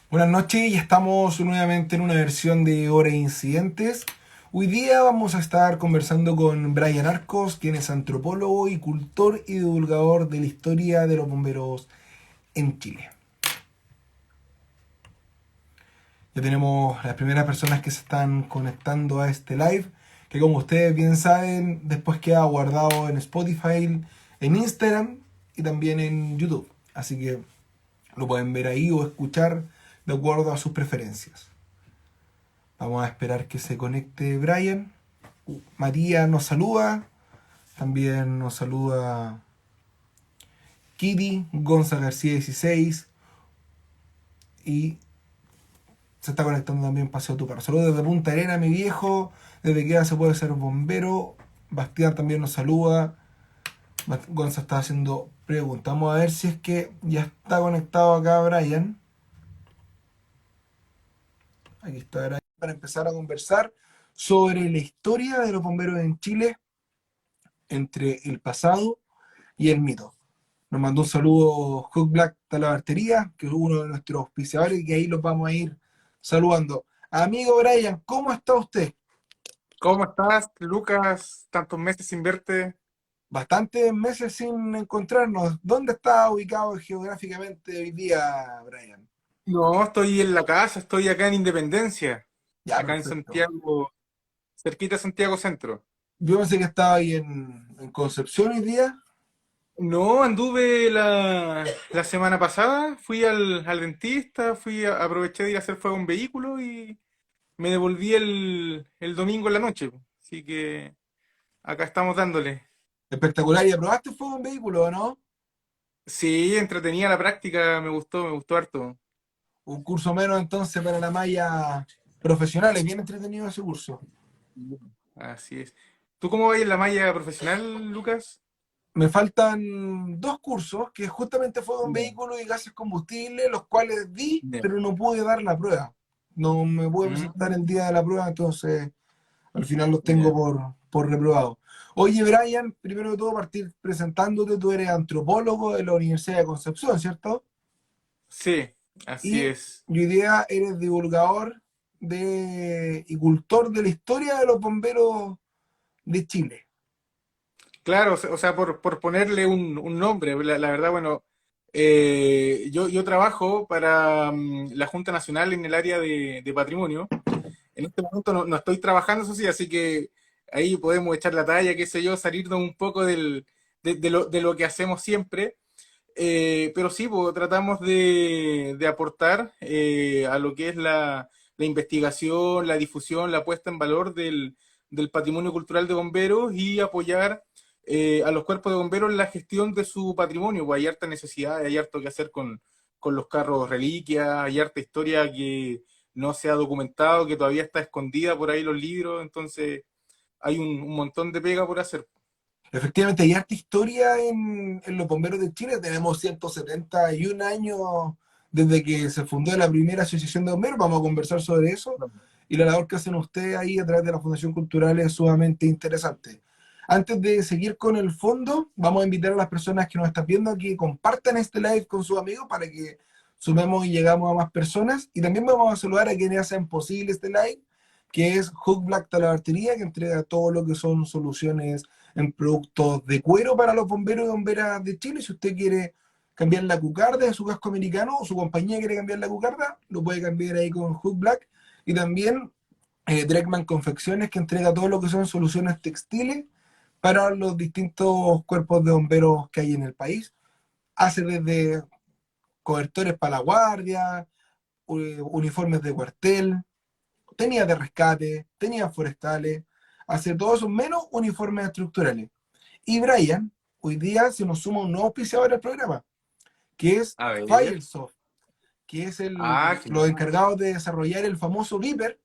Buenas noches y estamos nuevamente en una versión de Hora de Incidentes. Hoy día vamos a estar conversando con Brian Arcos, quien es antropólogo y cultor y divulgador de la historia de los bomberos en Chile. Ya tenemos las primeras personas que se están conectando a este live, que como ustedes bien saben, después queda guardado en Spotify, en Instagram y también en YouTube. Así que lo pueden ver ahí o escuchar de acuerdo a sus preferencias. Vamos a esperar que se conecte Brian. María nos saluda. También nos saluda Kitty, Gonza García 16. Y se está conectando también Paseo Tu Carro. Saludos desde Punta Arena, mi viejo. Desde que ya se puede ser bombero. Bastián también nos saluda. Gonza está haciendo preguntas. Vamos a ver si es que ya está conectado acá Brian. Aquí está Brian. Para empezar a conversar sobre la historia de los bomberos en Chile entre el pasado y el mito. Nos mandó un saludo Hook Black Talabartería, que es uno de nuestros auspiciadores, y que ahí los vamos a ir saludando. Amigo Brian, ¿cómo está usted? ¿Cómo estás, Lucas? Tantos meses sin verte. Bastantes meses sin encontrarnos. ¿Dónde está ubicado geográficamente hoy día, Brian? No, estoy en la casa, estoy acá en Independencia, Ya, acá en perfecto. Santiago, cerquita de Santiago Centro. Yo pensé que estaba ahí en Concepción hoy día. No, anduve la semana pasada, fui al dentista, aproveché de ir a hacer fuego en vehículo y me devolví el domingo en la noche. Así que acá estamos dándole. Espectacular. ¿Y aprobaste fuego en vehículo o no? Sí, entretenida la práctica, me gustó harto. Un curso menos entonces para la malla profesional. Es bien entretenido ese curso. Así es. ¿Tú cómo vas en la malla profesional, Lucas? Me faltan dos cursos, que justamente fueron Ya. vehículos y gases combustibles, los cuales di, Ya. pero no pude dar la prueba. No me pude presentar el Mm, día de la prueba, entonces al final los tengo ya. por reprobado. Oye, Brian, primero de todo partir presentándote, tú eres antropólogo de la Universidad de Concepción, ¿cierto? Sí, así Y es. hoy día eres divulgador y cultor de la historia de los bomberos de Chile. Claro, o sea, por ponerle un nombre, la verdad, bueno, yo trabajo para la Junta Nacional en el área de patrimonio. En este momento no estoy trabajando, eso sí, así que ahí podemos echar la talla, qué sé yo, salirnos un poco de lo que hacemos siempre. Pero sí, pues, tratamos de aportar a lo que es la investigación, la difusión, la puesta en valor del patrimonio cultural de bomberos y apoyar a los cuerpos de bomberos en la gestión de su patrimonio. Pues hay harta necesidad, hay harto que hacer con los carros reliquias, hay harta historia que no se ha documentado, que todavía está escondida por ahí en los libros, entonces hay un montón de pega por hacer. Efectivamente, hay harta historia en los bomberos de Chile. Tenemos 171 años desde que se fundó la primera asociación de bomberos. Vamos a conversar sobre eso. Y la labor que hacen ustedes ahí a través de la Fundación Cultural es sumamente interesante. Antes de seguir con el fondo, vamos a invitar a las personas que nos están viendo a que compartan este live con sus amigos para que sumemos y llegamos a más personas. Y también vamos a saludar a quienes hacen posible este live, que es Hook Black Talabartería, que entrega todo lo que son soluciones en productos de cuero para los bomberos y bomberas de Chile. Si usted quiere cambiar la cucarda de su casco americano o su compañía quiere cambiar la cucarda, lo puede cambiar ahí con Hook Black. Y también Dreckman Confecciones, que entrega todo lo que son soluciones textiles para los distintos cuerpos de bomberos que hay en el país. Hace desde cobertores para la guardia, uniformes de cuartel, tenía de rescate, tenía forestales, hace todo eso menos uniformes estructurales. Y Brian, hoy día se nos suma un nuevo auspiciador al programa, que es A ver. Firesoft, que es Ah, los genial. encargados de desarrollar el famoso Viper,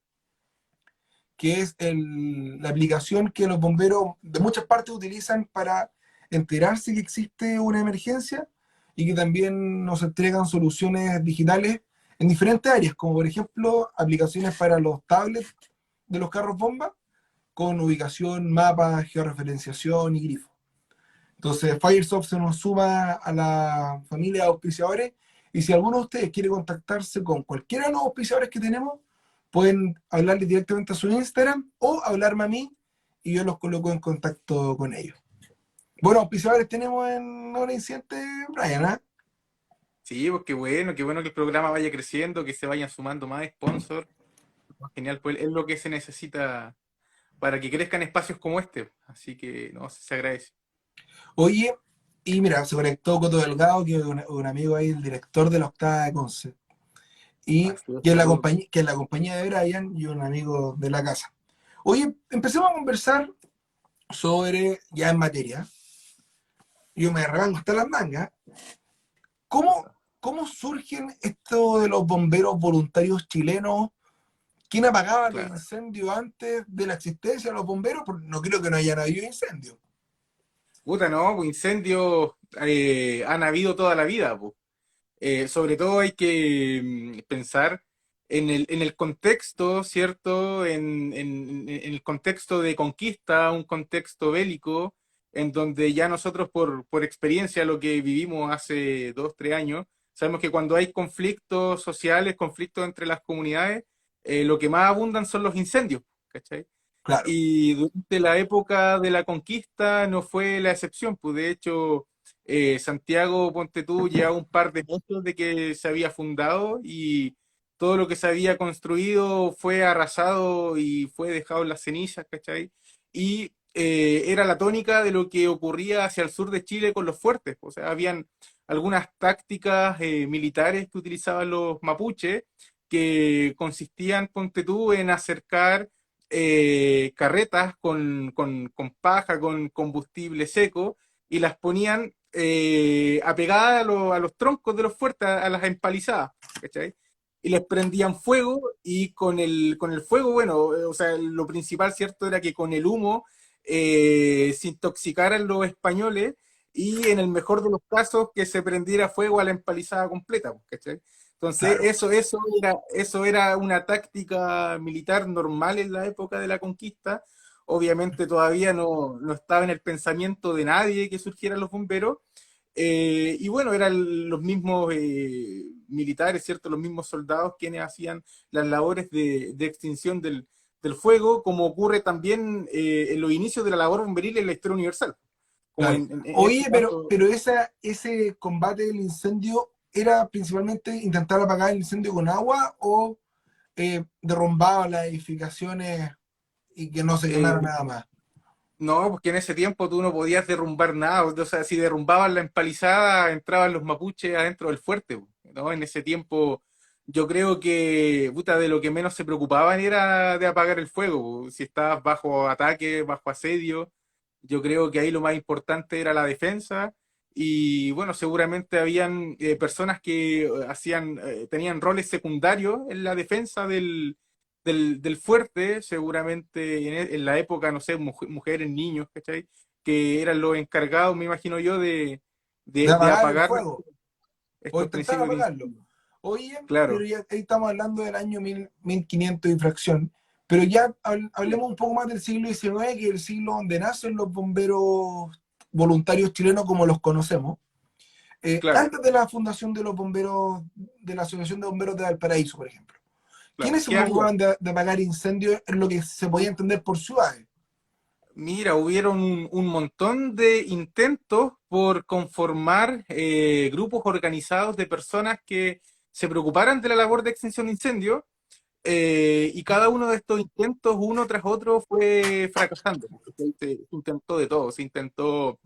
que es la aplicación que los bomberos de muchas partes utilizan para enterarse que existe una emergencia y que también nos entregan soluciones digitales en diferentes áreas, como por ejemplo aplicaciones para los tablets de los carros bomba con ubicación, mapa, georreferenciación y grifo. Entonces, Firesoft se nos suma a la familia de auspiciadores Y si alguno de ustedes quiere contactarse con cualquiera de los auspiciadores que tenemos, pueden hablarle directamente a su Instagram o hablarme a mí y yo los coloco en contacto con ellos. Bueno, auspiciadores tenemos en Hora Incidente, Brian, ¿ah? Sí, pues qué bueno que el programa vaya creciendo, que se vayan sumando más sponsors. Genial, pues es lo que se necesita para que crezcan espacios como este. Así que, no, se agradece. Oye, y mira, se conectó Coto Delgado, que es un amigo ahí, el director de la Octava de Conce, y Así es, saludos. que es la compañía de Brian y un amigo de la casa. Oye, empecemos a conversar sobre, ya en materia, yo me arranco hasta las mangas, ¿cómo, cómo surgen esto de los bomberos voluntarios chilenos? ¿Quién apagaba los Claro. incendios antes de la existencia de los bomberos? Porque no creo que no hayan habido incendios. Puta, no, pues incendios han habido toda la vida, pues. Sobre todo hay que pensar en el contexto, ¿cierto? En el contexto de conquista, un contexto bélico, en donde ya nosotros por experiencia, lo que vivimos hace 2, 3 años, sabemos que cuando hay conflictos sociales, conflictos entre las comunidades, lo que más abundan son los incendios, ¿cachai? Claro, Y durante la época de la conquista no fue la excepción, pues de hecho Santiago, ponte tú, lleva un par de meses de que se había fundado y todo lo que se había construido fue arrasado y fue dejado en las cenizas, ¿cachai? Y era la tónica de lo que ocurría hacia el sur de Chile con los fuertes. O sea, habían algunas tácticas militares que utilizaban los mapuches que consistían, ponte tú, en acercar carretas con paja, con combustible seco, y las ponían apegadas a los troncos de los fuertes, a las empalizadas, ¿cachai? Y les prendían fuego y con el fuego, bueno, o sea, lo principal, ¿cierto? Era que con el humo se intoxicaran los españoles y en el mejor de los casos que se prendiera fuego a la empalizada completa, ¿cachai? Entonces, claro. eso era una táctica militar normal en la época de la conquista. Obviamente todavía no estaba en el pensamiento de nadie que surgieran los bomberos. Y bueno, eran los mismos militares, ¿cierto? Los mismos soldados quienes hacían las labores de extinción del fuego, como ocurre también en los inicios de la labor bomberil en la historia universal. Como Claro. en Oye, este caso, pero ese combate del incendio era principalmente intentar apagar el incendio con agua o derrumbaba las edificaciones y que no se eh, quemara nada más. no, porque en ese tiempo tú no podías derrumbar nada. O sea, si derrumbaban la empalizada, entraban los mapuches adentro del fuerte, ¿no? En ese tiempo, yo creo que, puta, de lo que menos se preocupaban era de apagar el fuego. Si estabas bajo ataque, bajo asedio, yo creo que ahí lo más importante era la defensa. Y bueno, seguramente habían personas que tenían roles secundarios en la defensa del fuerte, seguramente en la época, no sé, mujeres, niños, ¿cachai? Que eran los encargados, me imagino yo, De de apagar el apagar fuego o estos intentar principios de apagarlo. incendio. Oye, pero Claro, ya ahí estamos hablando del año 1500 de infracción. Pero ya claro, hablemos un poco más del siglo XIX, que es el siglo donde nacen los bomberos voluntarios chilenos como los conocemos. claro, Antes de la fundación de los bomberos, de la Asociación de Bomberos de Valparaíso, por ejemplo. claro. ¿Quiénes se ¿Qué había? preocupaban de apagar incendios en lo que se podía entender por ciudades? Mira, hubieron un montón de intentos por conformar grupos organizados de personas que se preocuparan de la labor de extinción de incendios. Y cada uno de estos intentos, uno tras otro, fue fracasando. Se intentó de todo, se intentó,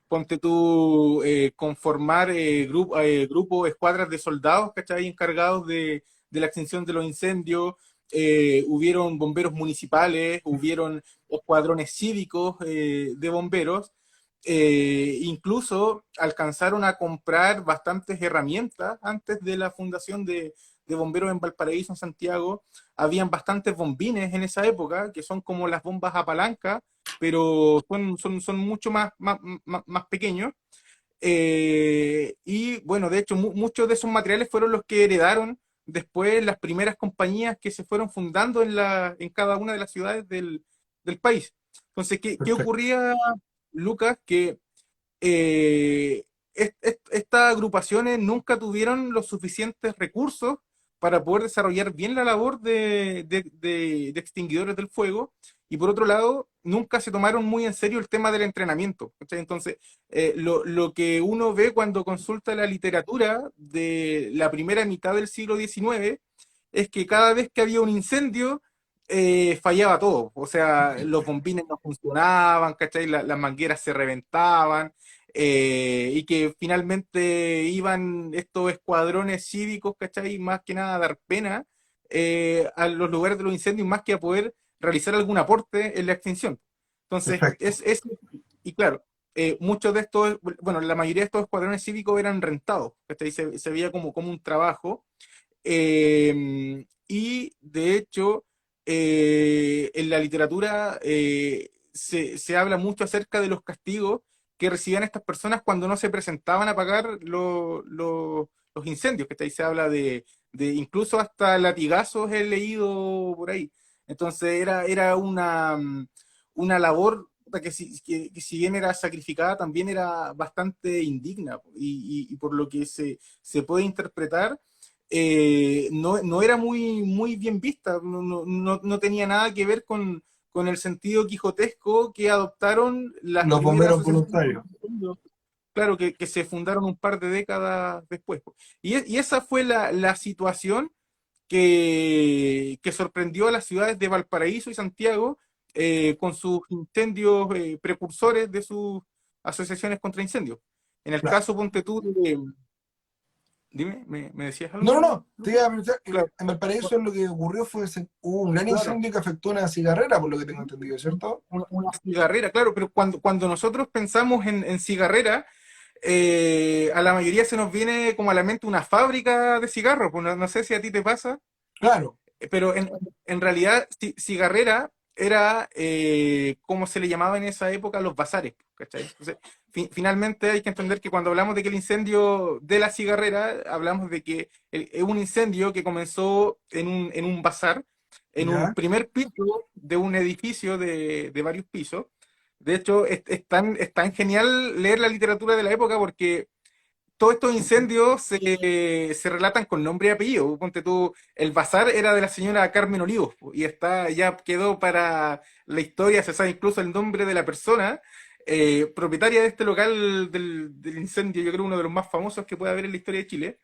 ponte tú, conformar grupos, escuadras de soldados, ¿cachai? Encargados de la extinción de los incendios. Hubieron bomberos municipales, hubieron escuadrones cívicos de bomberos. Incluso alcanzaron a comprar bastantes herramientas antes de la fundación de bomberos en Valparaíso, en Santiago. Habían bastantes bombines en esa época, que son como las bombas a palanca, pero son mucho más pequeños. Y bueno, de hecho, muchos de esos materiales fueron los que heredaron después las primeras compañías que se fueron fundando en cada una de las ciudades del país. Entonces, ¿qué Perfecto. ocurría, Lucas? Que eh, estas agrupaciones nunca tuvieron los suficientes recursos para poder desarrollar bien la labor de extinguidores del fuego, y por otro lado, nunca se tomaron muy en serio el tema del entrenamiento. ¿Cachai? Entonces, lo que uno ve cuando consulta la literatura de la primera mitad del siglo XIX es que cada vez que había un incendio, fallaba todo. O sea, los bombines no funcionaban, ¿cachai? Las mangueras se reventaban, y que finalmente iban estos escuadrones cívicos, ¿cachai? Más que nada a dar pena, a los lugares de los incendios, más que a poder realizar algún aporte en la extinción. Entonces, Perfecto. y claro, muchos de estos, bueno, la mayoría de estos escuadrones cívicos eran rentados, ¿cachai? Se veía como un trabajo, y de hecho, en la literatura, se habla mucho acerca de los castigos que recibían estas personas cuando no se presentaban a pagar los incendios, que ahí se habla de incluso hasta latigazos he leído por ahí. Entonces era una labor que si bien era sacrificada, también era bastante indigna, y por lo que se puede interpretar, no era muy bien vista, no tenía nada que ver con el sentido quijotesco que adoptaron las Los primeras bomberos asociaciones, voluntarios. claro, que se fundaron un par de décadas después. Y esa fue la situación que sorprendió a las ciudades de Valparaíso y Santiago, con sus incendios, precursores de sus asociaciones contra incendios. En el Claro. caso, ponte tú, dime, ¿me decías No, no, algo? no. Te iba a pensar, Claro, en Valparaíso lo que ocurrió fue hubo un gran claro. incendio que afectó una cigarrera, por lo que tengo entendido, ¿cierto? Una cigarrera, claro, pero cuando nosotros pensamos en cigarrera, a la mayoría se nos viene como a la mente una fábrica de cigarros, pues no sé si a ti te pasa, Claro, pero en realidad cigarrera era, como se le llamaba en esa época, los bazares, ¿cachai? Entonces, finalmente hay que entender que cuando hablamos de que el incendio de la cigarrera, hablamos de que es un incendio que comenzó en un bazar, en un ya. primer piso de un edificio de varios pisos. De hecho, es tan genial leer la literatura de la época, porque todos estos incendios se relatan con nombre y apellido. Ponte tú, el bazar era de la señora Carmen Olivos, po, y ya quedó para la historia, se sabe incluso el nombre de la persona, propietaria de este local del incendio, yo creo uno de los más famosos que puede haber en la historia de Chile.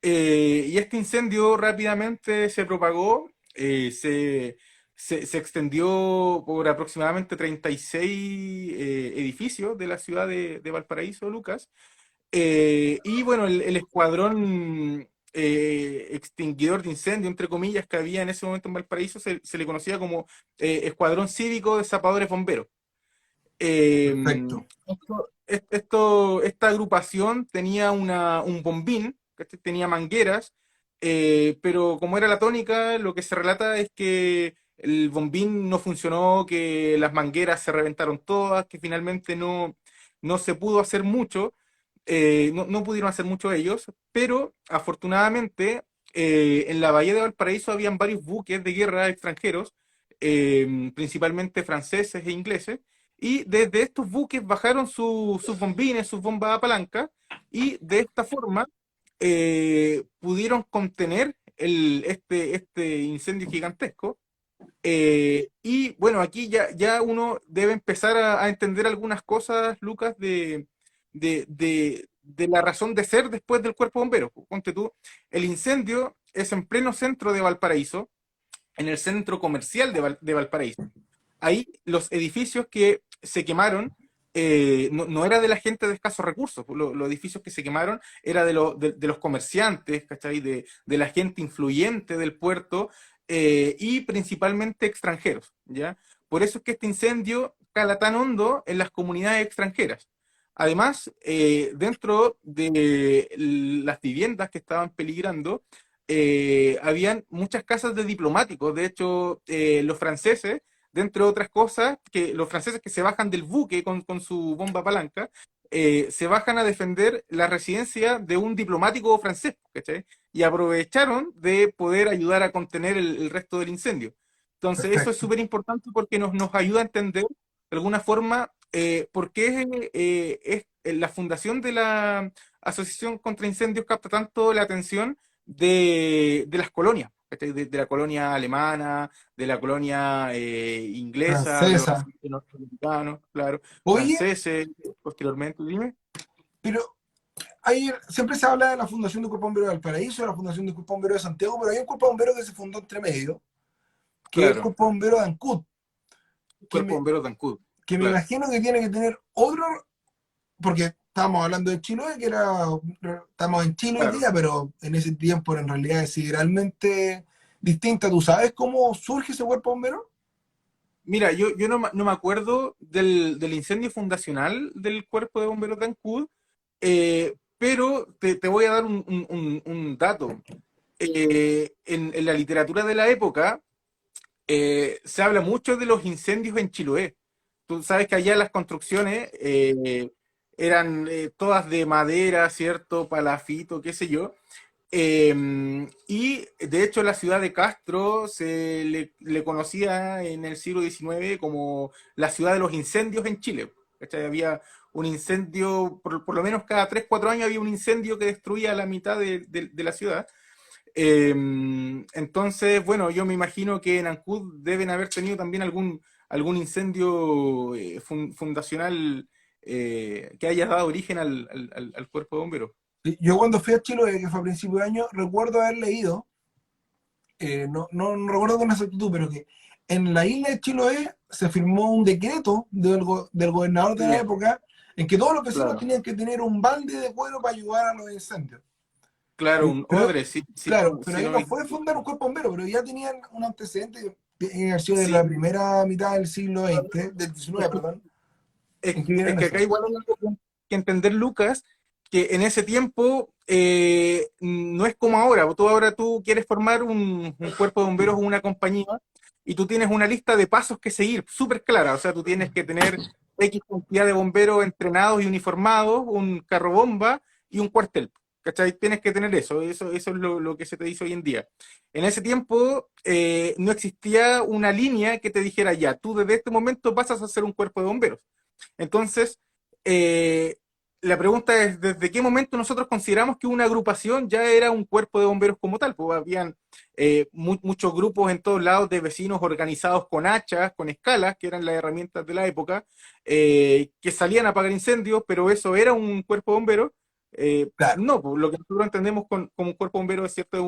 Y este incendio rápidamente se propagó, se extendió por aproximadamente 36 edificios de la ciudad de Valparaíso, Lucas. Y bueno, el escuadrón, extinguidor de incendio, entre comillas, que había en ese momento en Valparaíso, se le conocía como, Escuadrón Cívico de Zapadores Bomberos. Perfecto. Esta agrupación tenía un bombín, ¿cachai? Tenía mangueras, pero como era la tónica, lo que se relata es que el bombín no funcionó, que las mangueras se reventaron todas, que finalmente no se pudo hacer mucho, no pudieron hacer mucho ellos, pero afortunadamente, en la bahía de Valparaíso habían varios buques de guerra extranjeros, principalmente franceses e ingleses, y desde estos buques bajaron sus bombines, sus bombas a palanca, y de esta forma, pudieron contener este incendio gigantesco. Y bueno, aquí ya uno debe empezar a entender algunas cosas, Lucas, de la razón de ser después del cuerpo bombero. Ponte tú, el incendio es en pleno centro de Valparaíso, en el centro comercial de Valparaíso. Ahí los edificios que se quemaron, no era de la gente de escasos recursos. Los edificios que se quemaron era de los comerciantes, ¿cachai? De la gente influyente del puerto, y principalmente extranjeros, ¿ya? Por eso es que este incendio cala tan hondo en las comunidades extranjeras. Además, dentro de las viviendas que estaban peligrando, habían muchas casas de diplomáticos. De hecho, los franceses, dentro de otras cosas, que los franceses que se bajan del buque con su bomba palanca, se bajan a defender la residencia de un diplomático francés, ¿cachai? Y aprovecharon de poder ayudar a contener el resto del incendio. Entonces, eso es Perfecto. súper importante porque nos ayuda a entender, de alguna forma, por qué, la fundación de la Asociación contra Incendios capta tanto la atención de las colonias, ¿cachai? De la colonia alemana, de la colonia inglesa, de los francesa. residentes norteamericanos, claro, Oye, franceses, posteriormente, dime. pero siempre se habla de la Fundación de Cuerpo Bombero de Valparaíso, de la Fundación de Cuerpo Bombero de Santiago, pero hay un Cuerpo Bombero que se fundó entre medio, que es el Claro, Cuerpo Bombero de Ancud, que Cuerpo me, Bombero Tancud, que me claro, imagino que tiene que tener otro, porque estábamos hablando de Chiloé, estamos en Chile hoy claro. día, pero en ese tiempo en realidad es realmente distinta. ¿Tú sabes cómo surge ese Cuerpo Bombero? Mira, yo no, no me acuerdo del incendio fundacional del Cuerpo de Bomberos de Ancud, pero te voy a dar un dato. En la literatura de la época se habla mucho de los incendios en Chiloé. Tú sabes que allá las construcciones eran todas de madera, ¿cierto? Palafito, qué sé yo. Y de hecho la ciudad de Castro le conocía en el siglo XIX como la ciudad de los incendios en Chile. ¿Cachai? Había un incendio, por lo menos cada 3 4 años había un incendio que destruía la mitad de la ciudad. Entonces, bueno, yo me imagino que en Ancud deben haber tenido también algún incendio fundacional que haya dado origen al cuerpo de bomberos. Yo cuando fui a Chiloé, que fue a principio de año, recuerdo haber leído, no recuerdo con exactitud, pero que en la isla de Chiloé se firmó un decreto del gobernador de la Sí, época en que todos los vecinos claro. tenían que tener un balde de cuero para ayudar a los incendios. Claro, un Pero, odre, sí, sí, claro, pero sí, ahí no no me fue fundar un cuerpo bombero, pero ya tenían un antecedente que nació de sí. la primera mitad del siglo XX, del XIX, perdón, en que Es vieron que acá eso. igual hay algo que entender, Lucas, que en ese tiempo no es como ahora. Tú quieres formar un cuerpo de bomberos o una compañía y tú tienes una lista de pasos que seguir, súper clara. O sea, tú tienes que tener X cantidad de bomberos entrenados y uniformados, un carro bomba y un cuartel. ¿Cachai? Tienes que tener eso es lo que se te dice hoy en día. En ese tiempo no existía una línea que te dijera, ya, tú desde este momento pasas a ser un cuerpo de bomberos. Entonces, eh, la pregunta es, ¿desde qué momento nosotros consideramos que una agrupación ya era un cuerpo de bomberos como tal? Pues habían muchos grupos en todos lados de vecinos organizados con hachas, con escalas, que eran las herramientas de la época, que salían a apagar incendios, pero eso era un cuerpo de bomberos. Claro, No, pues, lo que nosotros entendemos como un cuerpo de bomberos es cierto,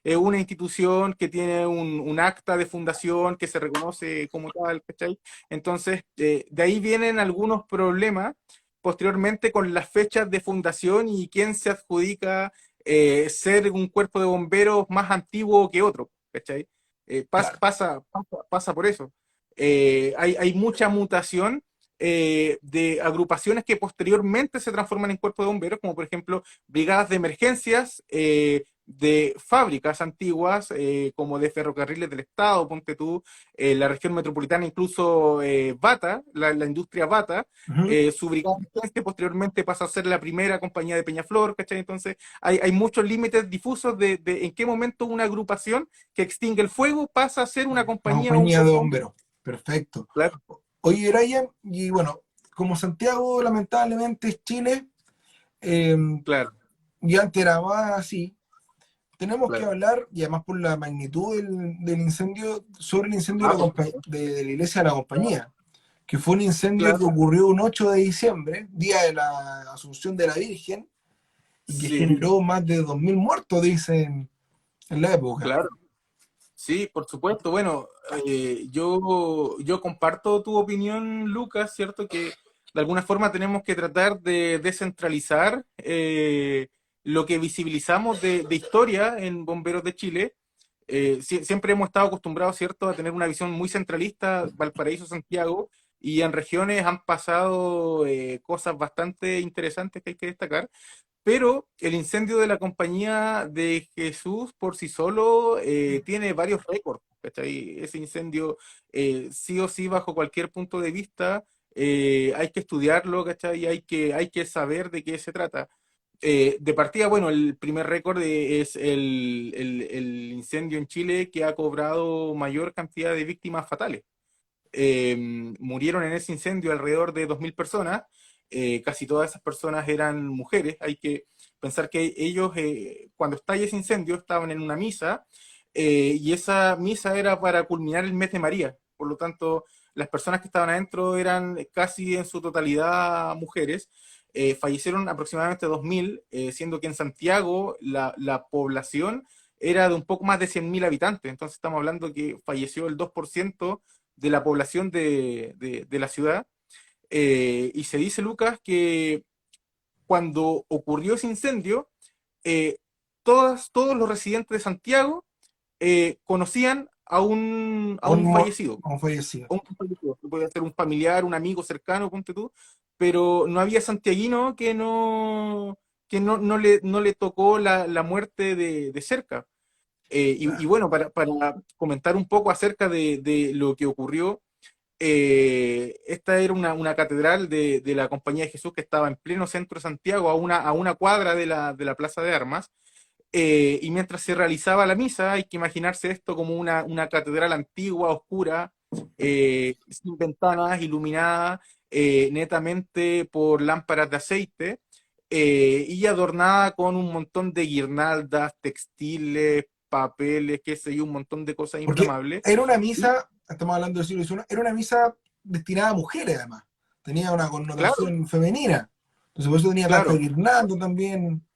es una institución que tiene un acta de fundación que se reconoce como tal, ¿cachai? Entonces, de ahí vienen algunos problemas posteriormente con las fechas de fundación y quién se adjudica ser un cuerpo de bomberos más antiguo que otro, ¿cachai? claro, Pasa por eso. Hay mucha mutación de agrupaciones que posteriormente se transforman en cuerpos de bomberos, como por ejemplo brigadas de emergencias, de fábricas antiguas, como de ferrocarriles del Estado, ponte tú, la región metropolitana, incluso Bata, la industria Bata, ujú, su brigada de emergencia posteriormente pasa a ser la primera compañía de Peñaflor, ¿cachai? Entonces hay muchos límites difusos de en qué momento una agrupación que extingue el fuego pasa a ser una una compañía o un compañía de cuerpo de bomberos. bomberos. Perfecto. Claro, Oye, Brian, y bueno, como Santiago lamentablemente es Chile, eh, claro, y antes era más así, tenemos que claro. hablar, y además por la magnitud del incendio, sobre el incendio Ah, por supuesto. de la iglesia de la compañía, que fue un incendio que Claro, ocurrió un 8 de diciembre, día de la Asunción de la Virgen, y que sí, generó más de 2.000 muertos, dicen, en la época. claro. Sí, por supuesto. Bueno, yo comparto tu opinión, Lucas, ¿cierto? Que de alguna forma tenemos que tratar de descentralizar lo que visibilizamos de historia en Bomberos de Chile. Siempre hemos estado acostumbrados, ¿cierto?, a tener una visión muy centralista, Valparaíso, Santiago, y en regiones han pasado cosas bastante interesantes que hay que destacar. Pero el incendio de la Compañía de Jesús por sí solo tiene varios récords, ¿cachai? Ese incendio, sí o sí, bajo cualquier punto de vista, hay que estudiarlo, ¿cachai? Y hay que saber de qué se trata. De partida, bueno, el primer récord es el incendio en Chile que ha cobrado mayor cantidad de víctimas fatales. Murieron en ese incendio alrededor de 2.000 personas casi todas esas personas eran mujeres. Hay que pensar que ellos, cuando estalla ese incendio, estaban en una misa, y esa misa era para culminar el mes de María. Por lo tanto, las personas que estaban adentro eran casi en su totalidad mujeres. Fallecieron aproximadamente 2.000, siendo que en Santiago la población era de un poco más de 100.000 habitantes. Entonces estamos hablando que falleció el 2% de la población de la ciudad. Y se dice, Lucas, que cuando ocurrió ese incendio, eh, todos los residentes de Santiago conocían A a un, un fallecido. a un fallecido. A un fallecido. Puede ser un familiar, un amigo cercano, ponte tú, pero no había santiaguino que no le tocó la muerte de cerca. Y Claro. bueno, para comentar un poco acerca de lo que ocurrió, esta era una catedral de la Compañía de Jesús que estaba en pleno centro de Santiago, a una cuadra de la Plaza de Armas. Y mientras se realizaba la misa, hay que imaginarse esto como una catedral antigua, oscura, sin ventanas, iluminada netamente por lámparas de aceite, y adornada con un montón de guirnaldas, textiles, papeles, qué sé yo, un montón de cosas Porque inflamables. era una Y misa, estamos hablando del siglo XIX, era una misa destinada a mujeres además. Tenía una claro, connotación femenina. Entonces por eso tenía tanta claro, guirnalda también.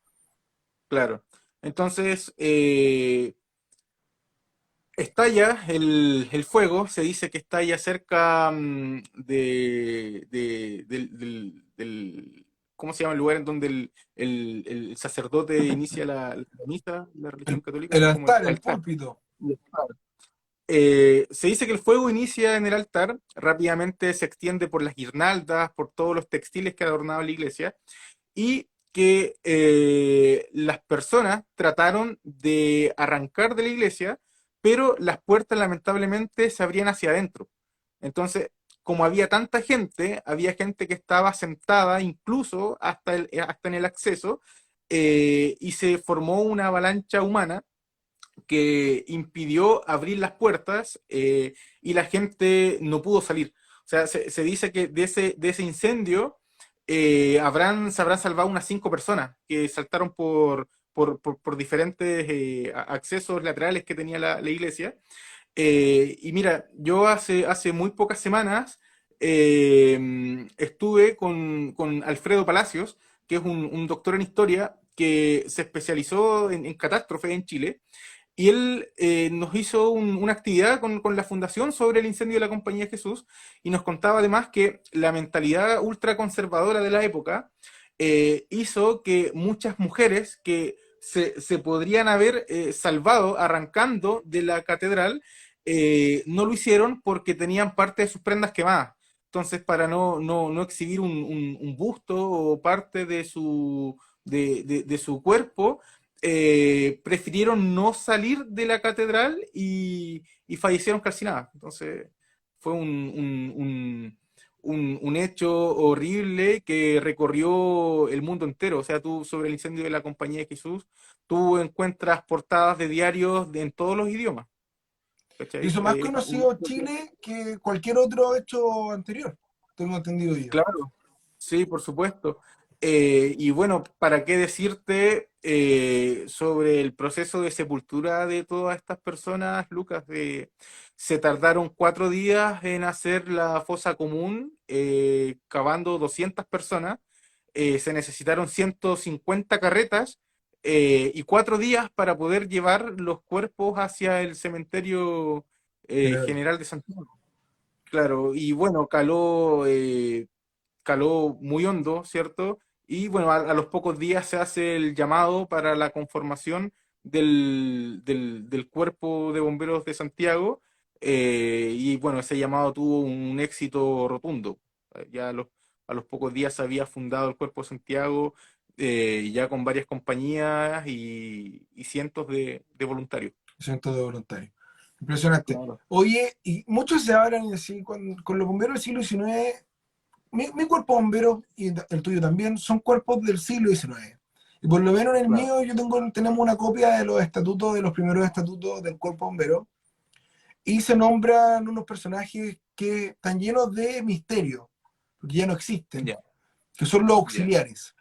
claro. Entonces, estalla el fuego, se dice que estalla cerca ¿cómo se llama el lugar en donde el sacerdote inicia la misa, la religión católica? El Es como el altar, el altar. púlpito. Se dice que el fuego inicia en el altar, rápidamente se extiende por las guirnaldas, por todos los textiles que adornaban la iglesia, y que las personas trataron de arrancar de la iglesia, pero las puertas lamentablemente se abrían hacia adentro. Entonces, como había tanta gente, había gente que estaba sentada incluso hasta en el acceso, y se formó una avalancha humana que impidió abrir las puertas, y la gente no pudo salir. O sea, se dice que de ese incendio se habrán salvado unas 5 personas que saltaron por diferentes accesos laterales que tenía la iglesia. Y mira, yo hace muy pocas semanas estuve con Alfredo Palacios, que es un doctor en historia que se especializó en catástrofes en Chile, y él nos hizo una actividad con la fundación sobre el incendio de la Compañía de Jesús, y nos contaba además que la mentalidad ultraconservadora de la época hizo que muchas mujeres que se podrían haber salvado arrancando de la catedral, no lo hicieron porque tenían parte de sus prendas quemadas. Entonces, para no exhibir un busto o parte de su cuerpo, prefirieron no salir de la catedral y fallecieron calcinadas. Entonces, fue un hecho horrible que recorrió el mundo entero. O sea, tú sobre el incendio de la Compañía de Jesús, tú encuentras portadas de diarios en todos los idiomas. ¿Cachai? Hizo más conocido Chile que cualquier otro hecho anterior. Tengo entendido yo. Claro, sí, por supuesto. Y bueno, ¿para qué decirte sobre el proceso de sepultura de todas estas personas, Lucas? Se tardaron 4 días en hacer la fosa común, cavando 200 personas. Se necesitaron 150 carretas, y 4 días para poder llevar los cuerpos hacia el cementerio General. general de Santiago. Claro, y bueno, caló muy hondo, ¿cierto? Y bueno, a los pocos días se hace el llamado para la conformación del Cuerpo de Bomberos de Santiago, y bueno, ese llamado tuvo un éxito rotundo. Ya a los pocos días se había fundado el Cuerpo de Santiago, ya con varias compañías y cientos de voluntarios. Cientos de voluntarios. Impresionante. Claro. Oye, y muchos se hablan así con los bomberos del siglo XIX. Mi cuerpo bombero y el tuyo también son cuerpos del siglo XIX. Y por lo menos en el Claro. mío tenemos una copia de los estatutos, de los primeros estatutos del cuerpo bombero, y se nombran unos personajes que están llenos de misterio, porque ya no existen. Ya. que son los Ya, auxiliares.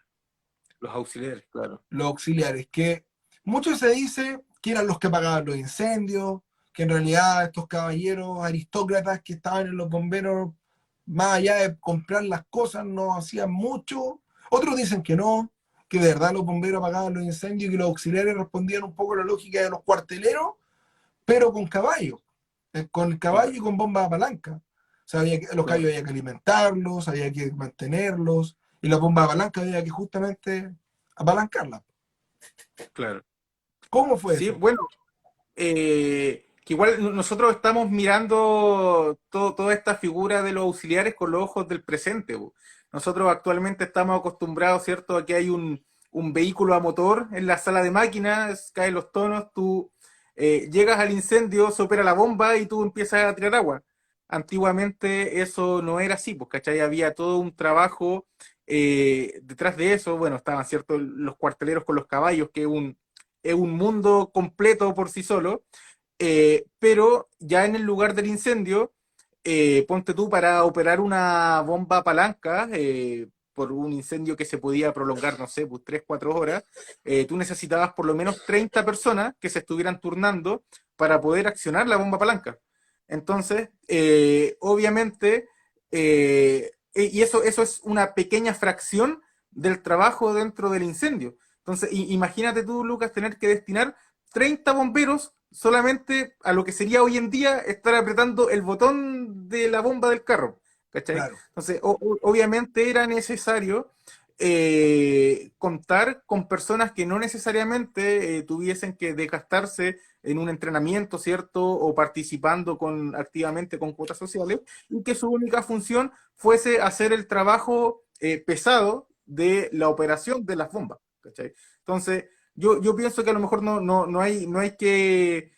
los auxiliares, claro. Los auxiliares, que mucho se dice que eran los que pagaban los incendios, que en realidad estos caballeros aristócratas que estaban en los bomberos, más allá de comprar las cosas, no hacían mucho. Otros dicen que no, que de verdad los bomberos apagaban los incendios y que los auxiliares respondían un poco a la lógica de los cuarteleros, pero con caballos, con caballo y Claro, con bombas a palanca. O sea, los caballos claro, había que alimentarlos, había que mantenerlos, y las bombas a palanca había que justamente apalancarlas. claro. ¿Cómo fue Sí, eso? bueno, que igual nosotros estamos mirando toda esta figura de los auxiliares con los ojos del presente, po. Nosotros actualmente estamos acostumbrados, ¿cierto?, a que hay un vehículo a motor en la sala de máquinas, caen los tonos, tú llegas al incendio, se opera la bomba y tú empiezas a tirar agua. Antiguamente eso no era así, pues, ¿cachai? Había todo un trabajo detrás de eso. Bueno, estaban, ¿cierto?, los cuarteleros con los caballos, que es un mundo completo por sí solo, pero ya en el lugar del incendio, ponte tú para operar una bomba palanca, por un incendio que se podía prolongar, no sé, pues 3 4 horas, tú necesitabas por lo menos 30 personas que se estuvieran turnando para poder accionar la bomba palanca. Entonces, obviamente, y eso es una pequeña fracción del trabajo dentro del incendio. Entonces, imagínate tú, Lucas, tener que destinar 30 bomberos solamente a lo que sería hoy en día estar apretando el botón de la bomba del carro, ¿cachai? Claro, Entonces, obviamente era necesario contar con personas que no necesariamente tuviesen que desgastarse en un entrenamiento, ¿cierto? O participando activamente con cuotas sociales, y que su única función fuese hacer el trabajo pesado de la operación de las bombas, ¿cachai? Entonces, yo pienso que a lo mejor no hay que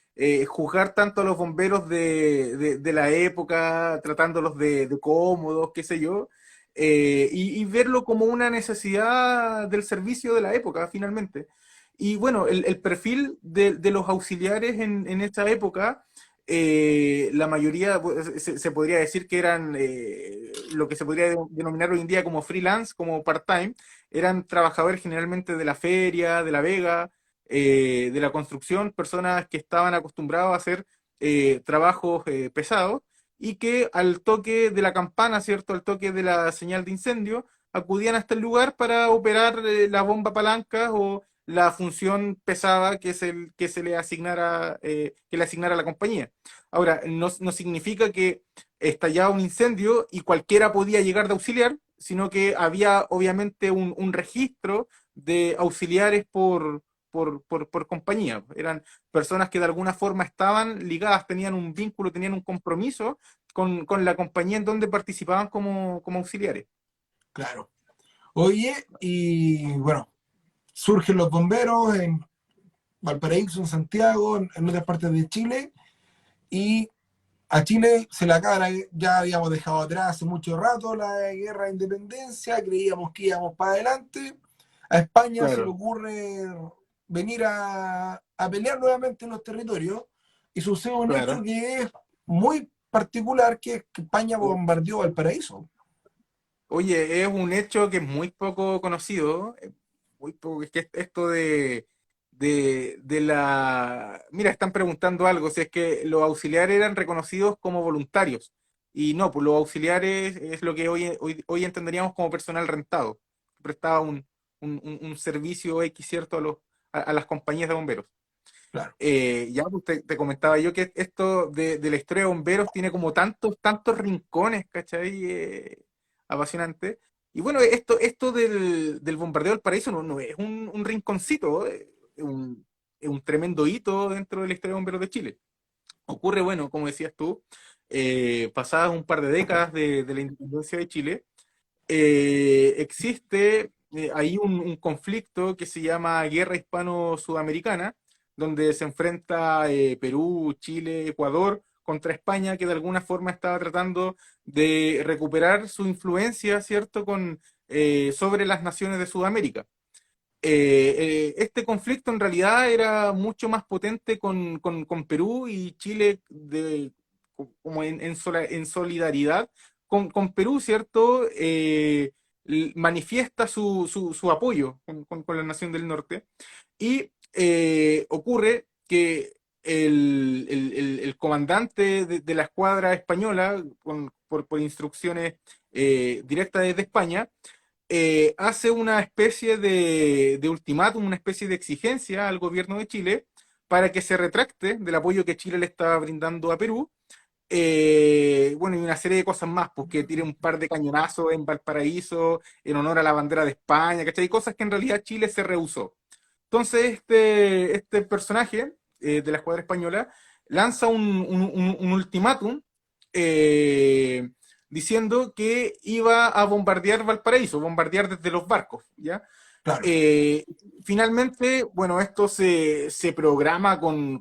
juzgar tanto a los bomberos de la época, tratándolos de cómodos, qué sé yo, y verlo como una necesidad del servicio de la época, finalmente. Y bueno, el perfil de los auxiliares en esta época, la mayoría pues, se podría decir que eran lo que se podría denominar hoy en día como freelance, como part-time. Eran trabajadores generalmente de la feria, de la vega, de la construcción, personas que estaban acostumbrados a hacer trabajos pesados y que al toque de la campana, ¿cierto? Al toque de la señal de incendio, acudían hasta el lugar para operar la bomba palanca o la función pesada que se le asignara, que le asignara a la compañía. Ahora, no significa que estallaba un incendio y cualquiera podía llegar de auxiliar, sino que había obviamente un registro de auxiliares por compañía. Eran personas que de alguna forma estaban ligadas, tenían un vínculo, tenían un compromiso con la compañía en donde participaban como auxiliares. claro. Oye, y bueno, surgen los bomberos en Valparaíso, en Santiago, en otras partes de Chile, y a Chile se le acaba, ya habíamos dejado atrás hace mucho rato la guerra de independencia, creíamos que íbamos para adelante. A España se le Claro, ocurre venir a pelear nuevamente en los territorios y sucede un hecho claro. que es muy particular, que es que España bombardeó Valparaíso. Oye, es un hecho que es muy poco conocido, muy poco, es que esto de la... Mira, están preguntando algo, si es que los auxiliares eran reconocidos como voluntarios, y no, pues los auxiliares es lo que hoy entenderíamos como personal rentado, que prestaba un servicio X, ¿cierto?, a las compañías de bomberos. Claro, Ya pues, te comentaba yo que esto de la historia de bomberos tiene como tantos rincones, ¿cachai? Apasionante. Y bueno, esto del bombardeo del paraíso no es un rinconcito, es un tremendo hito dentro de la historia de bomberos de Chile. Ocurre, bueno, como decías tú, pasadas un par de décadas de la independencia de Chile, existe ahí un conflicto que se llama Guerra Hispano-Sudamericana, donde se enfrenta Perú, Chile, Ecuador contra España, que de alguna forma estaba tratando de recuperar su influencia, ¿cierto?, sobre las naciones de Sudamérica. Este conflicto en realidad era mucho más potente con Perú y Chile como en solidaridad con Perú, ¿cierto? manifiesta su apoyo con la Nación del Norte y ocurre que el comandante de la escuadra española, por instrucciones directas desde España, hace una especie de ultimátum, una especie de exigencia al gobierno de Chile para que se retracte del apoyo que Chile le estaba brindando a Perú. Bueno, y una serie de cosas más, pues que tire un par de cañonazos en Valparaíso en honor a la bandera de España, ¿cachai? Cosas que en realidad Chile se rehusó. Entonces, este personaje de la escuadra española lanza un ultimátum eh, diciendo que iba a bombardear Valparaíso, bombardear desde los barcos, ¿ya? Claro. Eh, Finalmente, bueno, esto se programa con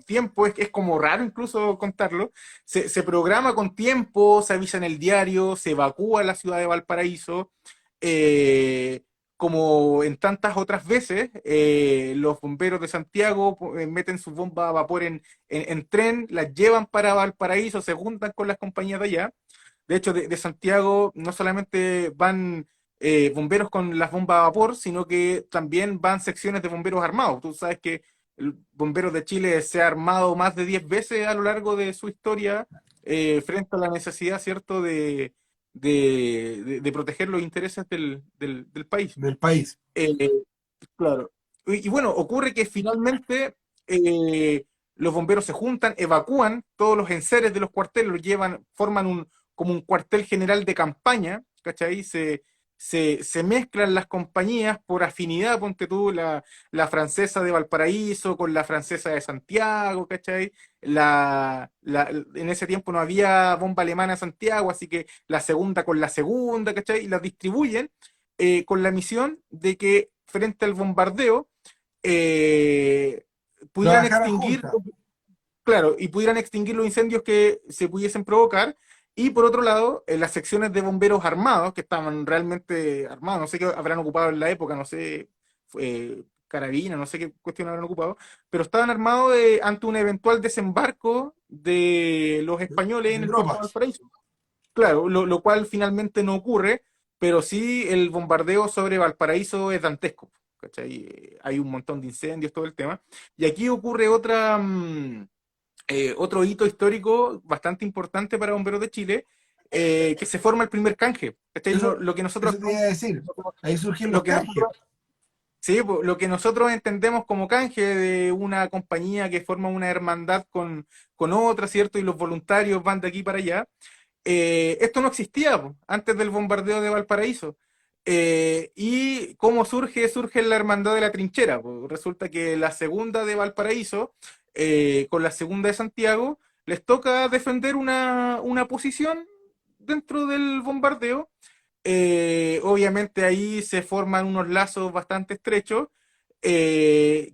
tiempo, es como raro incluso contarlo, se programa con tiempo, se avisa en el diario, se evacúa la ciudad de Valparaíso, eh, como en tantas otras veces, los bomberos de Santiago meten sus bombas a vapor en tren, las llevan para Valparaíso, se juntan con las compañías de allá. De hecho, de Santiago no solamente van bomberos con las bombas a vapor, sino que también van secciones de bomberos armados. Tú sabes que el bombero de Chile se ha armado más de 10 veces a lo largo de su historia frente a la necesidad, ¿cierto?, de proteger los intereses del país. Del país. Eh, claro. Y bueno, ocurre que finalmente los bomberos se juntan, evacúan todos los enseres de los cuarteles, los llevan, forman como un cuartel general de campaña, ¿cachai? Se mezclan las compañías por afinidad, ponte tú, la francesa de Valparaíso con la francesa de Santiago, ¿cachai? En ese tiempo no había bomba alemana en Santiago, así que la segunda con la segunda, ¿cachai? Y las distribuyen con la misión de que frente al bombardeo eh, pudieran Trabajaran extinguir, juntas. claro, y pudieran extinguir los incendios que se pudiesen provocar. Y por otro lado, las secciones de bomberos armados, que estaban realmente armados, no sé qué habrán ocupado en la época, no sé, carabina, no sé qué cuestión habrán ocupado, pero estaban armados ante un eventual desembarco de los españoles en De el puerto de tropas. Valparaíso. Claro, lo cual finalmente no ocurre, pero sí el bombardeo sobre Valparaíso es dantesco, ¿cachai? Hay un montón de incendios, todo el tema. Y aquí ocurre otro hito histórico bastante importante para Bomberos de Chile, que se forma el primer canje, ¿cachai? Eso, Lo que nosotros, eso te iba a decir. Ahí surgen lo los que canjes. nosotros Sí, lo que nosotros entendemos como canje de una compañía que forma una hermandad con otra, ¿cierto? Y los voluntarios van de aquí para allá. Esto no existía po, antes del bombardeo de Valparaíso. ¿Y cómo surge? Surge la hermandad de la trinchera. Po. Resulta que la segunda de Valparaíso, con la segunda de Santiago, les toca defender una posición dentro del bombardeo. Obviamente ahí se forman unos lazos bastante estrechos que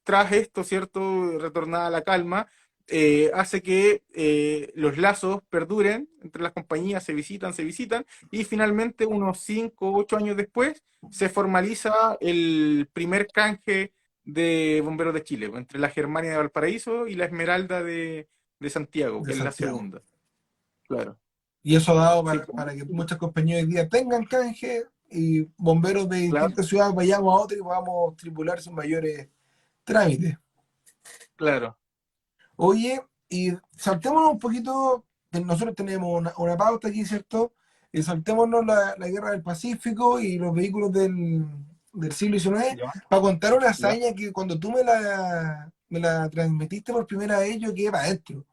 tras esto, ¿cierto? Retornada a la calma, hace que los lazos perduren entre las compañías, se visitan, y finalmente unos 5 o 8 años después se formaliza el primer canje de Bomberos de Chile, entre la Germania de Valparaíso y la Esmeralda de Santiago, De que es la Santiago. segunda. Claro. Y eso ha dado Sí, para que muchas compañías hoy día tengan canje y bomberos de claro, distintas ciudades vayamos a otra y podamos tripular sin mayores trámites. claro. Oye, y saltémonos un poquito, nosotros tenemos una pauta aquí, ¿cierto? Y saltémonos la guerra del Pacífico y los vehículos del siglo XIX Ya, para contar una ya. hazaña que cuando tú me la transmitiste por primera vez yo quedé para adentro,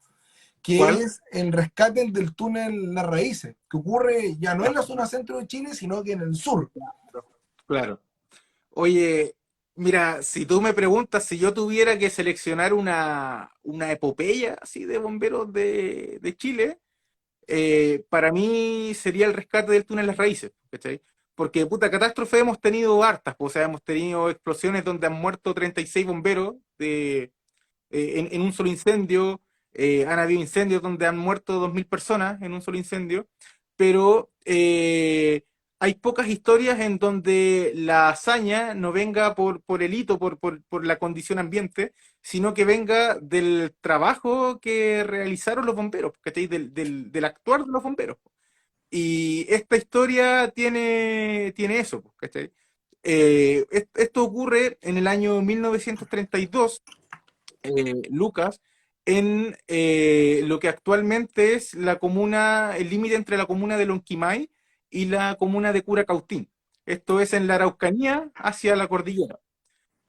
que ¿Cuál? es el rescate del túnel Las Raíces, que ocurre ya no Ya, en la zona centro de Chile, sino que en el sur. claro. Oye, mira, si tú me preguntas si yo tuviera que seleccionar una epopeya así de bomberos de Chile, para mí sería el rescate del túnel Las Raíces, ¿cachai? Porque, puta, catástrofe hemos tenido hartas, pues, o sea, hemos tenido explosiones donde han muerto 36 bomberos en un solo incendio, han habido incendios donde han muerto 2.000 personas en un solo incendio, pero hay pocas historias en donde la hazaña no venga por el hito, por la condición ambiente, sino que venga del trabajo que realizaron los bomberos, ¿cachai? Del actuar de los bomberos. Y esta historia tiene eso, pues, ¿cachai? Esto ocurre en el año 1932, Lucas, en lo que actualmente es la comuna, el límite entre la comuna de Lonquimay y la comuna de Curacautín. Esto es en la Araucanía hacia la cordillera.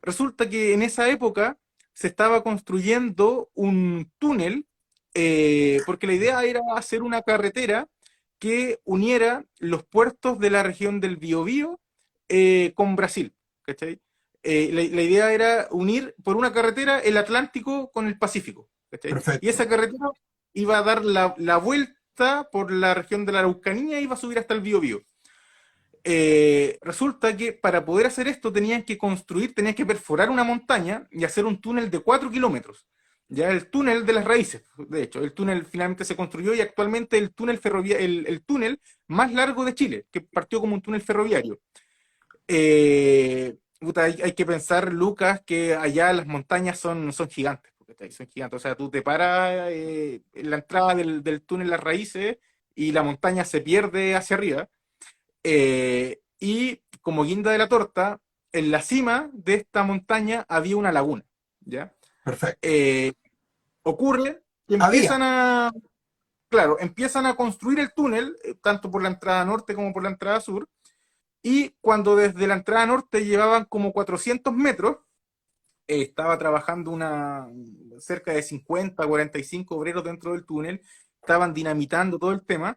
Resulta que en esa época se estaba construyendo un túnel, porque la idea era hacer una carretera que uniera los puertos de la región del Biobío con Brasil, ¿cachai? La idea era unir por una carretera el Atlántico con el Pacífico, ¿cachai? Y Perfecto. esa carretera iba a dar la vuelta por la región de la Araucanía y iba a subir hasta el Biobío. Resulta que para poder hacer esto tenían que perforar una montaña y hacer un túnel de 4 kilómetros. Ya el túnel de las raíces, de hecho, el túnel finalmente se construyó y actualmente el túnel el túnel más largo de Chile, que partió como un túnel ferroviario. Puta, hay que pensar, Lucas, que allá las montañas son gigantes, porque son gigantes. O sea, tú te paras en la entrada del túnel Las Raíces y la montaña se pierde hacia arriba. Y como guinda de la torta, en la cima de esta montaña había una laguna, ¿ya? Perfecto. Eh, Ocurre que Había. claro, empiezan a construir el túnel, tanto por la entrada norte como por la entrada sur, y cuando desde la entrada norte llevaban como 400 metros, estaba trabajando cerca de 50, 45 obreros dentro del túnel, estaban dinamitando todo el tema,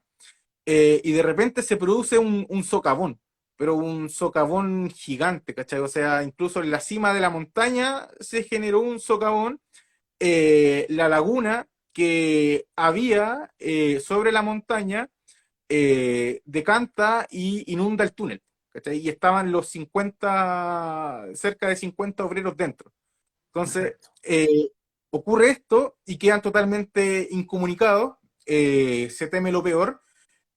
y de repente se produce un socavón, pero un socavón gigante, ¿cachai? O sea, incluso en la cima de la montaña se generó un socavón. La laguna que había sobre la montaña decanta y inunda el túnel, ¿cachai? Y estaban cerca de 50 obreros dentro. Entonces, Perfecto. ocurre esto y quedan totalmente incomunicados, se teme lo peor,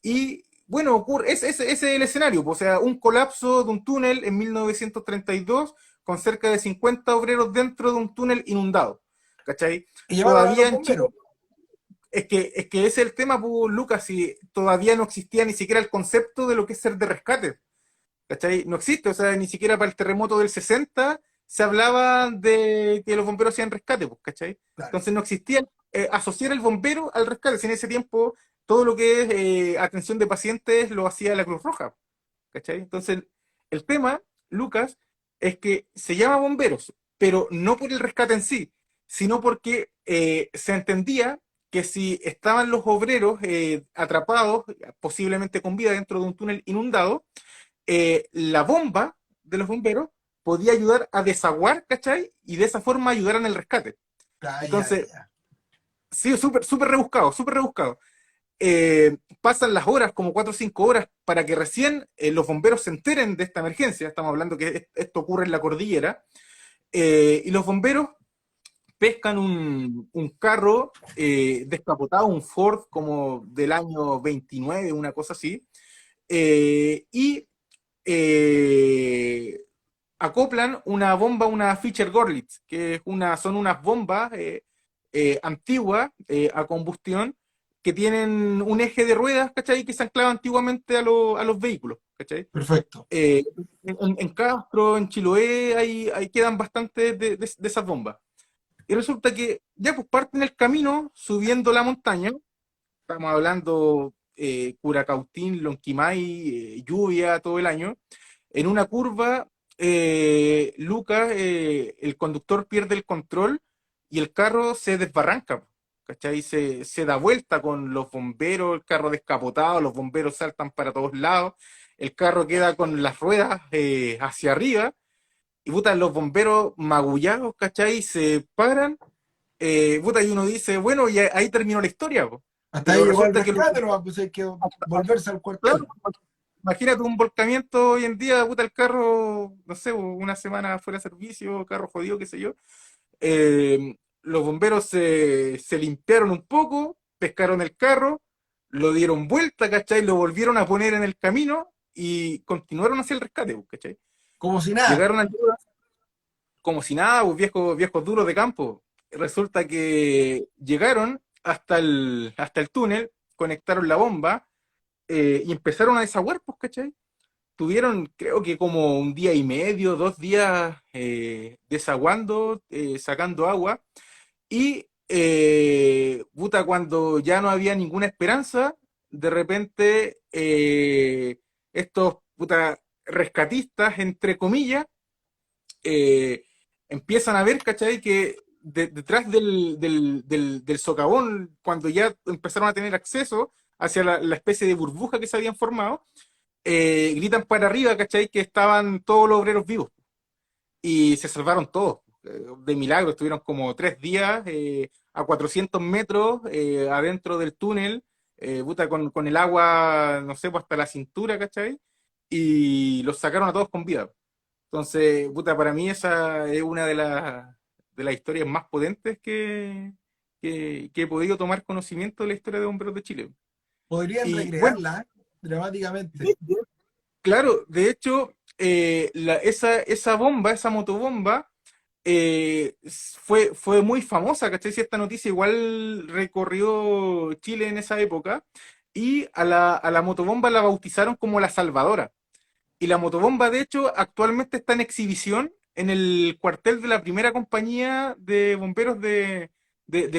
y bueno, ese es el escenario, pues, o sea, un colapso de un túnel en 1932 con cerca de 50 obreros dentro de un túnel inundado, ¿cachai? Y llamaron a Todavía los en Chile, bomberos. es que ese es el tema, pues, Lucas, y todavía no existía ni siquiera el concepto de lo que es ser de rescate, ¿cachai? No existe, o sea, ni siquiera para el terremoto del 60 se hablaba de que los bomberos hacían rescate, pues, ¿cachai? Claro. Entonces no existía asociar el bombero al rescate, si en ese tiempo todo lo que es atención de pacientes lo hacía la Cruz Roja, ¿cachai? Entonces el tema, Lucas, es que se llama bomberos, pero no por el rescate en sí, sino porque se entendía que si estaban los obreros atrapados, posiblemente con vida dentro de un túnel inundado, la bomba de los bomberos podía ayudar a desaguar, ¿cachai? Y de esa forma ayudar en el rescate. Ya, ya, Entonces, ya. sí, súper súper rebuscado, súper rebuscado. Pasan las horas, como 4 o 5 horas, para que recién los bomberos se enteren de esta emergencia. Estamos hablando que esto ocurre en la cordillera. Y los bomberos pescan un carro descapotado, un Ford como del año 29, una cosa así, y eh, acoplan una bomba, una Fischer Gorlitz, que son unas bombas antiguas a combustión que tienen un eje de ruedas, ¿cachai? Que se anclaba antiguamente a los vehículos, ¿cachai? Perfecto. En Castro, en Chiloé, ahí quedan bastantes de esas bombas. Y resulta que ya pues parten el camino subiendo la montaña, estamos hablando Curacautín, Lonquimay, lluvia todo el año. En una curva, Lucas, el conductor pierde el control y el carro se desbarranca, ¿cachai? Se da vuelta con los bomberos, el carro descapotado, los bomberos saltan para todos lados, el carro queda con las ruedas hacia arriba y puta, los bomberos magullados, ¿cachai? Se paran, puta, y uno dice, bueno, y ahí terminó la historia, po. Hasta Pero ahí llegó el resulta que rescate, no, pues hay que volverse al claro, cuartel. imagínate un volcamiento hoy en día, puta, el carro, no sé, una semana fuera de servicio, carro jodido, qué sé yo. Los bomberos se limpiaron un poco, pescaron el carro, lo dieron vuelta, ¿cachai? Lo volvieron a poner en el camino y continuaron hacia el rescate, ¿cachai? Como si nada. Llegaron al como si nada, pues, viejos duros de campo. Resulta que llegaron hasta el túnel, conectaron la bomba, y empezaron a desaguar, pues, ¿cachai? Tuvieron, creo que como un día y medio, 2 días desaguando, sacando agua, y puta, cuando ya no había ninguna esperanza, de repente estos puta, rescatistas, entre comillas, eh, empiezan a ver, ¿cachai? Que detrás del socavón, cuando ya empezaron a tener acceso hacia la especie de burbuja que se habían formado, gritan para arriba, ¿cachai? Que estaban todos los obreros vivos y se salvaron todos. De milagro, estuvieron como 3 días a 400 metros adentro del túnel, puta, con el agua, no sé, pues hasta la cintura, ¿cachai? Y los sacaron a todos con vida. Entonces, puta, para mí esa es una de las historias más potentes que he podido tomar conocimiento de la historia de Bomberos de Chile. Podrían Y bueno, recrearla dramáticamente. de- de- claro, de hecho, esa bomba, esa motobomba, fue muy famosa, ¿cachai? Si esta noticia igual recorrió Chile en esa época, y a la motobomba la bautizaron como la Salvadora. Y la motobomba, de hecho, actualmente está en exhibición en el cuartel de la primera compañía de bomberos de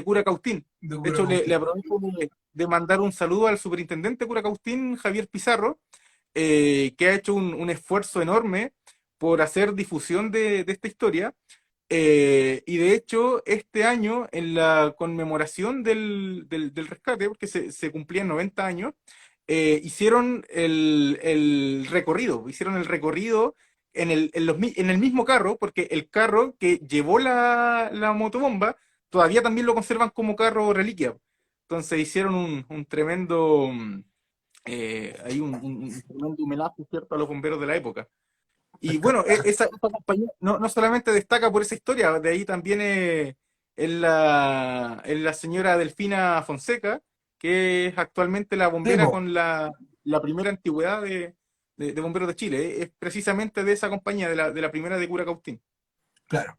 Curacautín. De De hecho, le Curacautín. aprovecho de mandar un saludo al superintendente de Curacautín, Javier Pizarro, que ha hecho un esfuerzo enorme por hacer difusión de esta historia. Y de hecho, este año, en la conmemoración del rescate, porque se cumplían 90 años, hicieron el recorrido en el mismo carro, porque el carro que llevó la motobomba todavía también lo conservan como carro reliquia. Entonces hicieron un tremendo, un tremendo homenaje, ¿cierto?, a los bomberos de la época. Y bueno, Espectacular. esa compañía no solamente destaca por esa historia, de ahí también es la señora Delfina Fonseca, que es actualmente la Sí, bombera po, con la primera antigüedad de Bomberos de Chile. Es precisamente de esa compañía, de la primera de Curacautín. claro.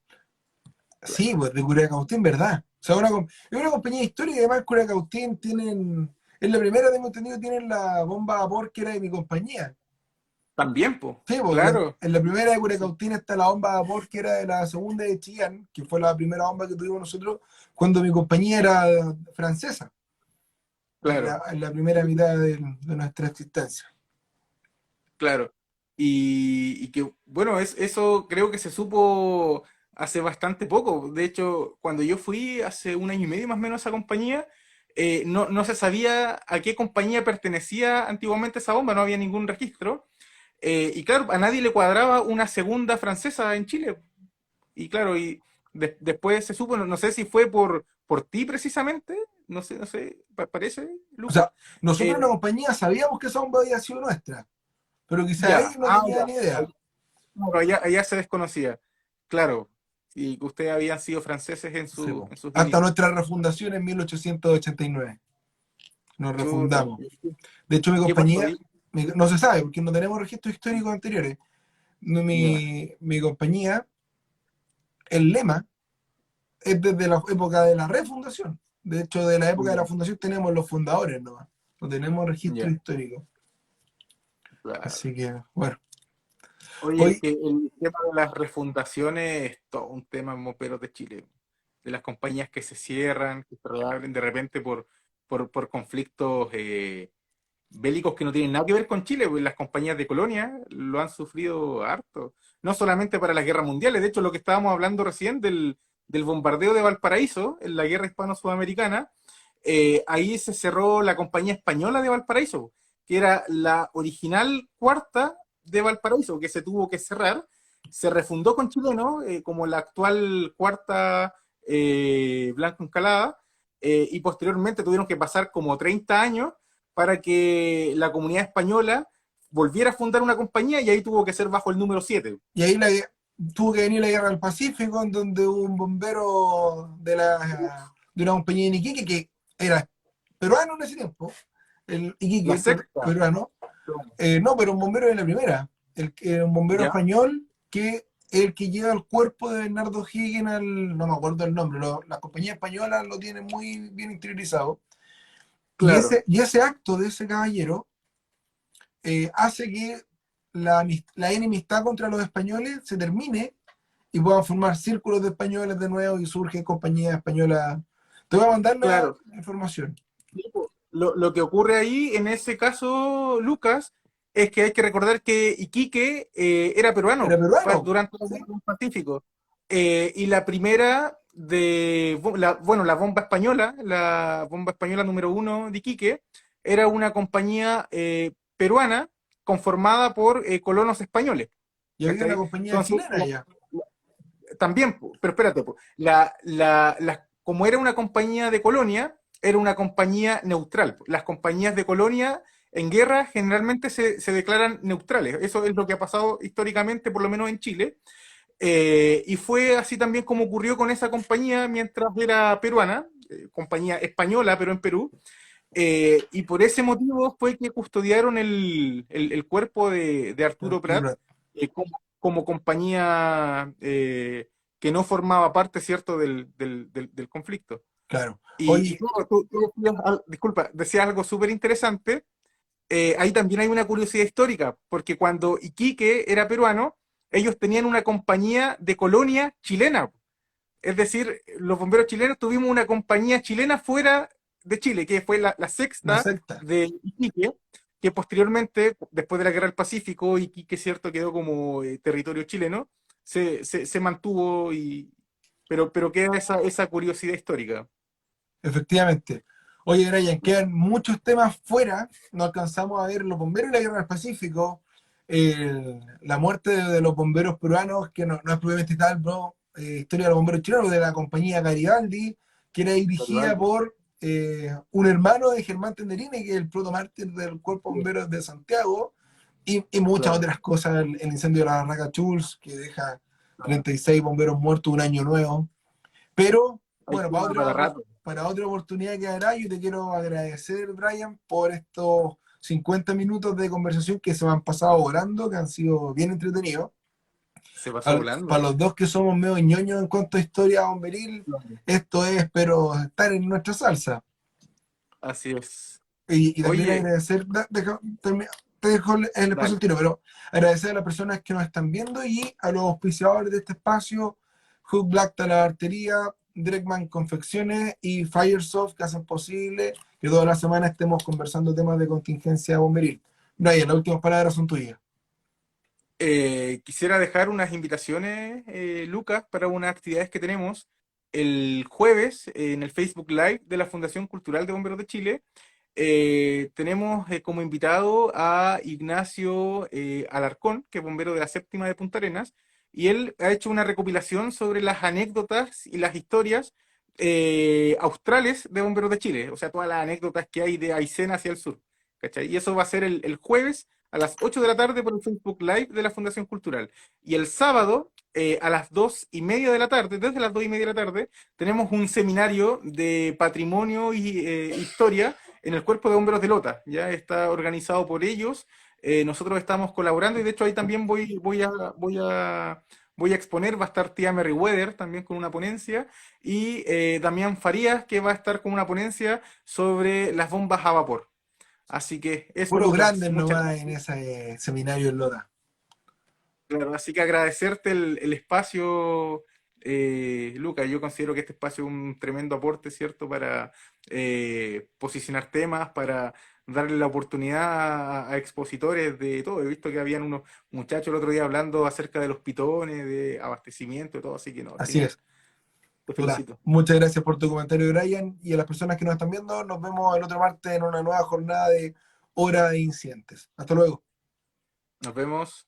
Sí, Claro. pues de Curacautín, ¿verdad? O sea, es una compañía histórica y además Curacautín tienen, es la primera, tengo entendido, tienen la bomba a vapor que era de mi compañía. También, pues, Sí, pues claro. en la primera de Sí, Curacautín está la bomba a vapor que era de la segunda de Chillán, que fue la primera bomba que tuvimos nosotros cuando mi compañía era francesa, claro. en la primera mitad de nuestra existencia. Claro. Y que, bueno, eso creo que se supo hace bastante poco. De hecho, cuando yo fui hace un año y medio más o menos a esa compañía, no se sabía a qué compañía pertenecía antiguamente esa bomba, no había ningún registro. Y claro, a nadie le cuadraba una segunda francesa en Chile. Y claro, después se supo, no sé si fue por ti precisamente, no sé, parece, O Lucas. sea, nosotros Eh, en la compañía sabíamos que esa bomba había sido nuestra, pero quizá ya, ellos no tenían ya. idea. Claro, allá se desconocía. Claro, y que ustedes habían sido franceses en, Sí, su, po. en sus Hasta inicios. nuestra refundación en 1889. Nos Chuta. refundamos. De hecho, mi ¿Qué pasó compañía, ahí? no se sabe porque no tenemos registros históricos anteriores. No, Ya, mi compañía, el lema es desde la época de la refundación. De hecho, de la época de la ya, fundación tenemos los fundadores nomás. No tenemos registro ya, histórico. claro. Así que, bueno. Oye, es Hoy, que el tema de las refundaciones es todo un tema en Moperos de Chile. De las compañías que se cierran, que se reabren de repente por conflictos bélicos que no tienen nada que ver con Chile, pues las compañías de colonia lo han sufrido harto. No solamente para las guerras mundiales, de hecho lo que estábamos hablando recién del bombardeo de Valparaíso en la guerra hispano-sudamericana, ahí se cerró la compañía española de Valparaíso, que era la original cuarta de Valparaíso, que se tuvo que cerrar. Se refundó con chilenos, como la actual cuarta Blanco Encalada, y posteriormente tuvieron que pasar como 30 años para que la comunidad española volviera a fundar una compañía, y ahí tuvo que ser bajo el número 7. y ahí tuvo que venir la guerra del Pacífico, en donde hubo un bombero de una compañía en Iquique que era peruano en ese tiempo, el La Iquique, sexta. peruano. No, pero un bombero de la primera. Un bombero ¿Ya? español que el que lleva el cuerpo de Bernardo Higgins al. No me acuerdo el nombre. La compañía española lo tiene muy bien interiorizado. Claro. Y ese acto de ese caballero hace que la enemistad contra los españoles se termine y puedan formar círculos de españoles de nuevo y surge compañía española. Te voy a mandar la Claro. información. Lo que ocurre ahí, en ese caso, Lucas, es que hay que recordar que Iquique era Era peruano peruano. durante la ¿Sí? Guerra del Pacífico. Y la primera bueno, la bomba española número uno de Iquique, era una compañía peruana conformada por colonos españoles. Y había una ¿Cachai? compañía Entonces, chilena allá. también, pero espérate, como era una compañía de colonia, era una compañía neutral. Las compañías de colonia en guerra generalmente se declaran neutrales. Eso es lo que ha pasado históricamente, por lo menos en Chile. Y fue así también como ocurrió con esa compañía mientras era peruana, compañía española, pero en Perú. Y por ese motivo fue que custodiaron el cuerpo de Arturo Prat como compañía que no formaba parte, ¿cierto?, del conflicto. Claro. Y Oye, tú decías disculpa, decías algo súper interesante. Ahí también hay una curiosidad histórica, porque cuando Iquique era peruano, ellos tenían una compañía de colonia chilena. Es decir, los bomberos chilenos tuvimos una compañía chilena fuera de Chile, que fue la una sexta secta. de Iquique, que posteriormente, después de la Guerra del Pacífico, Iquique, cierto, quedó como territorio chileno, se mantuvo, pero queda esa curiosidad histórica. Efectivamente. Oye, Brian, quedan muchos temas fuera. No alcanzamos a ver los bomberos y la guerra del Pacífico. La muerte de los bomberos peruanos, que no es propiamente tal, bro. Historia de los bomberos chilenos, de la compañía Garibaldi, que era dirigida Garibaldi. por un hermano de Germán Tenderini, que es el protomártir del Cuerpo de Bomberos de Santiago, y muchas Claro, otras cosas. El incendio de la Barraca Chulz, que deja 36 bomberos muertos un año nuevo. Pero, hay bueno, tema para rato. para otra oportunidad que hará, yo te quiero agradecer, Brian, por estos 50 minutos de conversación que se me han pasado volando, que han sido bien entretenidos. Se pasó Para volando. los dos que somos medio ñoños en cuanto a historia bomberil, Claro. esto es, pero estar en nuestra salsa. Así es. Y también Oye, agradecer, te dejo el espacio dale. al tiro, pero agradecer a las personas que nos están viendo y a los auspiciadores de este espacio, Hook Black Talabartería, Dreckman Confecciones y Firesoft, que hacen posible que toda la semana estemos conversando temas de contingencia bomberil. Brian, las últimas palabras son tuyas. Quisiera dejar unas invitaciones, Lucas, para unas actividades que tenemos el jueves en el Facebook Live de la Fundación Cultural de Bomberos de Chile. Tenemos como invitado a Ignacio Alarcón, que es bombero de la séptima de Punta Arenas, y él ha hecho una recopilación sobre las anécdotas y las historias australes de Bomberos de Chile, o sea, todas las anécdotas que hay de Aysén hacia el sur. ¿Cachai? Y eso va a ser el jueves a las 8 de la tarde por el Facebook Live de la Fundación Cultural. Y el sábado, a las 2:30 de la tarde, desde las 2:30 de la tarde, tenemos un seminario de patrimonio y historia en el Cuerpo de Bomberos de Lota. Ya está organizado por ellos. Nosotros estamos colaborando y de hecho ahí también voy a exponer. Va a estar tía Merriweather también con una ponencia y Damián Farías que va a estar con una ponencia sobre las bombas a vapor. Así que eso, Puros Lucas, grandes muchas nomás en gracias. ese seminario en Lota. Claro, así que agradecerte el espacio, Lucas. Yo considero que este espacio es un tremendo aporte, ¿cierto? Para posicionar temas, para darle la oportunidad a expositores de todo. He visto que habían unos muchachos el otro día hablando acerca de los pitones, de abastecimiento y todo, así que no, Así genial. es. Te Puta, felicito. muchas gracias por tu comentario, Brian. Y a las personas que nos están viendo, nos vemos el otro martes en una nueva jornada de Hora de Incidentes. Hasta luego. Nos vemos.